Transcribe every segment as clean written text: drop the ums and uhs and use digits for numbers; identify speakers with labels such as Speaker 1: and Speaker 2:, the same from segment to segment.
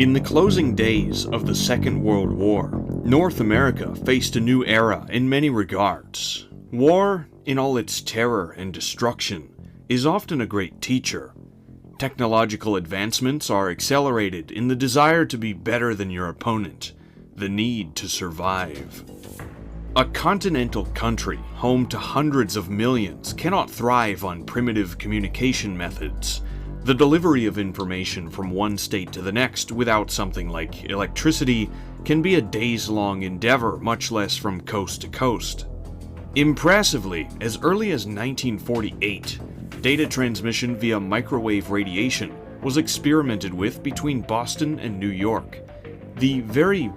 Speaker 1: In the closing days of the Second World War, North America faced a new era in many regards. War, in all its terror and destruction, is often a great teacher. Technological advancements are accelerated in the desire to be better than your opponent, the need to survive. A continental country, home to hundreds of millions, cannot thrive on primitive communication methods. The delivery of information from one state to the next without something like electricity can be a days-long endeavor, much less from coast to coast. Impressively, as early as 1948, data transmission via microwave radiation was experimented with between Boston and New York. The very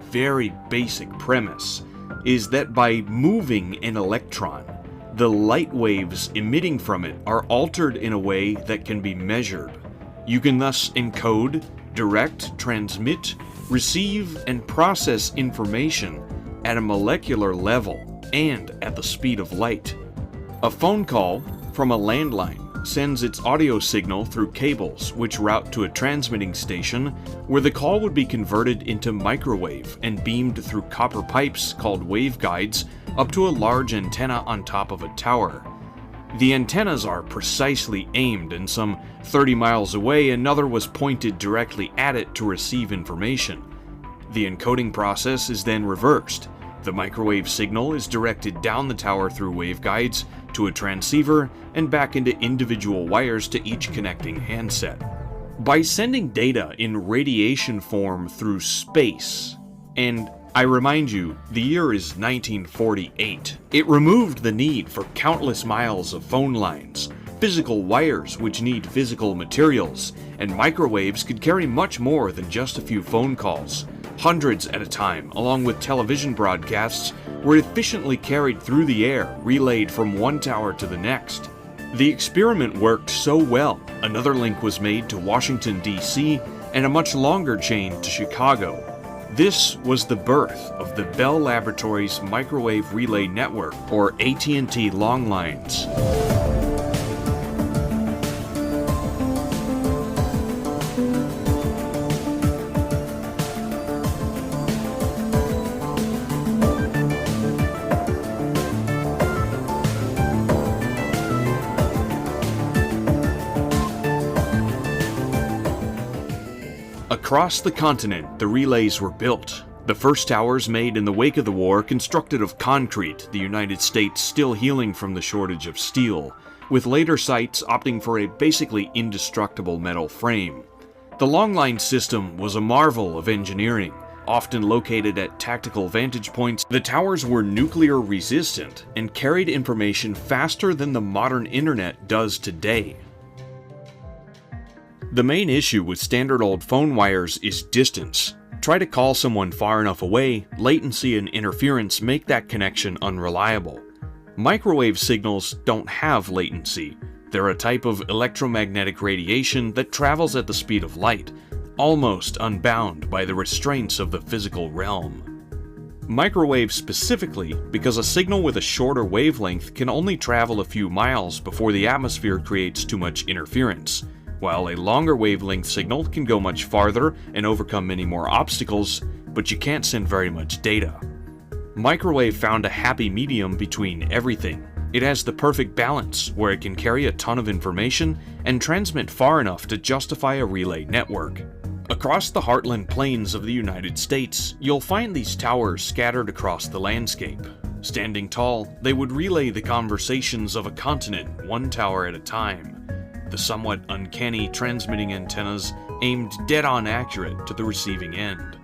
Speaker 1: basic premise is that by moving an electron, the light waves emitting from it are altered in a way that can be measured. You can thus encode, direct, transmit, receive, and process information at a molecular level and at the speed of light. A phone call from a landline sends its audio signal through cables which route to a transmitting station where the call would be converted into microwave and beamed through copper pipes called waveguides up to a large antenna on top of a tower. The antennas are precisely aimed, and some 30 miles away another was pointed directly at it to receive information. The encoding process is then reversed. The microwave signal is directed down the tower through waveguides to a transceiver and back into individual wires to each connecting handset. By sending data in radiation form through space, and I remind you, the year is 1948, it removed the need for countless miles of phone lines, physical wires which need physical materials, and microwaves could carry much more than just a few phone calls. Hundreds at a time, along with television broadcasts, were efficiently carried through the air, relayed from one tower to the next. The experiment worked so well, another link was made to Washington, D.C., and a much longer chain to Chicago. This was the birth of the Bell Laboratories Microwave Relay Network, or AT&T Long Lines. Across the continent, the relays were built. The first towers made in the wake of the war constructed of concrete, the United States still healing from the shortage of steel, with later sites opting for a basically indestructible metal frame. The long line system was a marvel of engineering. Often located at tactical vantage points, the towers were nuclear resistant and carried information faster than the modern internet does today. The main issue with standard old phone wires is distance. Try to call someone far enough away, latency and interference make that connection unreliable. Microwave signals don't have latency. They're a type of electromagnetic radiation that travels at the speed of light, almost unbound by the restraints of the physical realm. Microwave specifically because a signal with a shorter wavelength can only travel a few miles before the atmosphere creates too much interference, while a longer wavelength signal can go much farther and overcome many more obstacles, but you can't send very much data. Microwave found a happy medium between everything. It has the perfect balance, where it can carry a ton of information and transmit far enough to justify a relay network. Across the heartland plains of the United States, you'll find these towers scattered across the landscape. Standing tall, they would relay the conversations of a continent, one tower at a time. The somewhat uncanny transmitting antennas aimed dead-on accurate to the receiving end.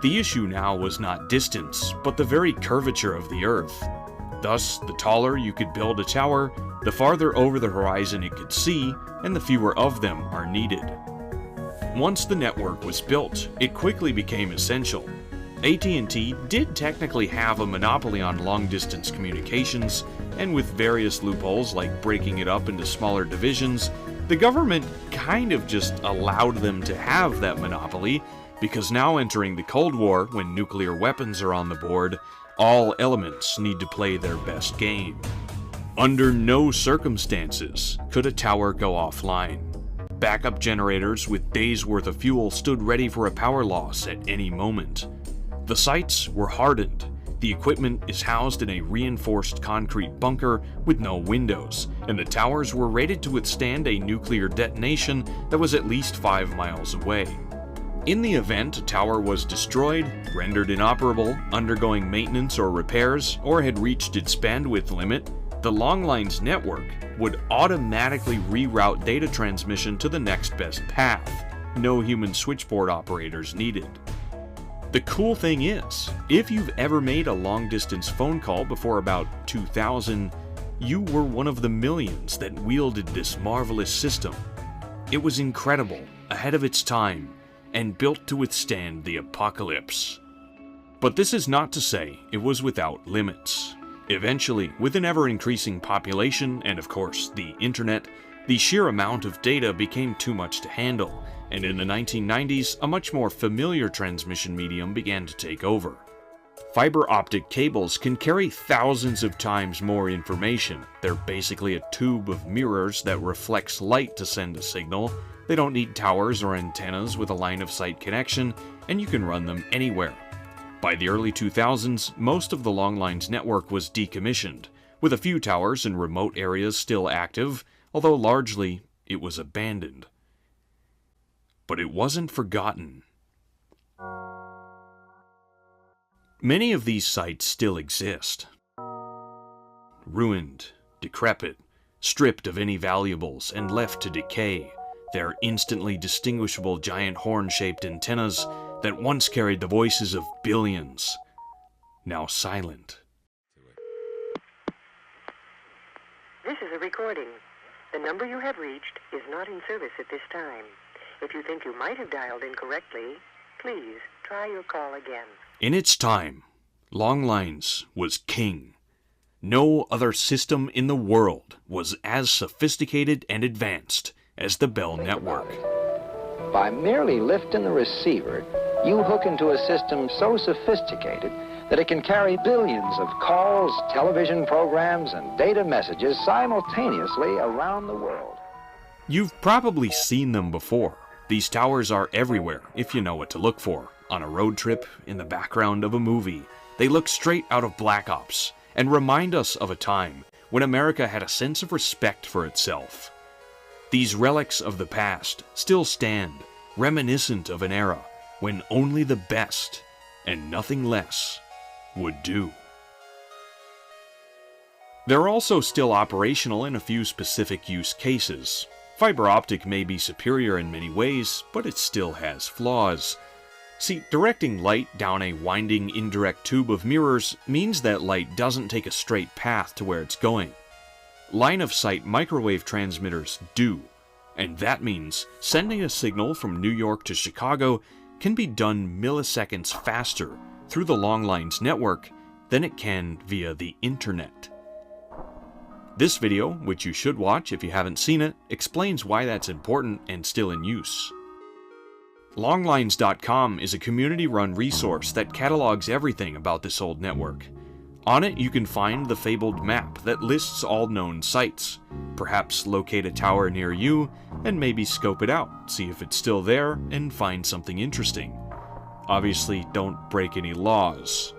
Speaker 1: The issue now was not distance, but the very curvature of the Earth. Thus, the taller you could build a tower, the farther over the horizon it could see, and the fewer of them are needed. Once the network was built, it quickly became essential. AT&T did technically have a monopoly on long-distance communications, and with various loopholes like breaking it up into smaller divisions, the government kind of just allowed them to have that monopoly, because now entering the Cold War, when nuclear weapons are on the board, all elements need to play their best game. Under no circumstances could a tower go offline. Backup generators with days' worth of fuel stood ready for a power loss at any moment. The sites were hardened. The equipment is housed in a reinforced concrete bunker with no windows, and the towers were rated to withstand a nuclear detonation that was at least 5 miles away. In the event a tower was destroyed, rendered inoperable, undergoing maintenance or repairs, or had reached its bandwidth limit, the Long Lines network would automatically reroute data transmission to the next best path. No human switchboard operators needed. The cool thing is, if you've ever made a long-distance phone call before about 2000, you were one of the millions that wielded this marvelous system. It was incredible, ahead of its time, and built to withstand the apocalypse. But this is not to say it was without limits. Eventually, with an ever-increasing population and of course the internet, the sheer amount of data became too much to handle, and in the 1990s, a much more familiar transmission medium began to take over. Fiber optic cables can carry thousands of times more information. They're basically a tube of mirrors that reflects light to send a signal. They don't need towers or antennas with a line-of-sight connection, and you can run them anywhere. By the early 2000s, most of the Long Lines network was decommissioned, with a few towers in remote areas still active, although largely it was abandoned. But it wasn't forgotten. Many of these sites still exist. Ruined, decrepit, stripped of any valuables and left to decay, their instantly distinguishable giant horn-shaped antennas that once carried the voices of billions, now silent.
Speaker 2: This is a recording. The number you have reached is not in service at this time. If you think you might have dialed incorrectly, please try your call again.
Speaker 1: In its time, Long Lines was king. No other system in the world was as sophisticated and advanced as the Bell network.
Speaker 3: By merely lifting the receiver, you hook into a system so sophisticated that it can carry billions of calls, television programs, and data messages simultaneously around the world.
Speaker 1: You've probably seen them before. These towers are everywhere if you know what to look for. On a road trip, in the background of a movie. They look straight out of Black Ops and remind us of a time when America had a sense of respect for itself. These relics of the past still stand, reminiscent of an era when only the best and nothing less would do. They're also still operational in a few specific use cases. Fiber optic may be superior in many ways, but it still has flaws. See, directing light down a winding indirect tube of mirrors means that light doesn't take a straight path to where it's going. Line-of-sight microwave transmitters do, and that means sending a signal from New York to Chicago can be done milliseconds faster through the Long Lines network than it can via the internet. This video, which you should watch if you haven't seen it, explains why that's important and still in use. Longlines.com is a community-run resource that catalogs everything about this old network. On it you can find the fabled map that lists all known sites, perhaps locate a tower near you, and maybe scope it out, see if it's still there, and find something interesting. Obviously, don't break any laws.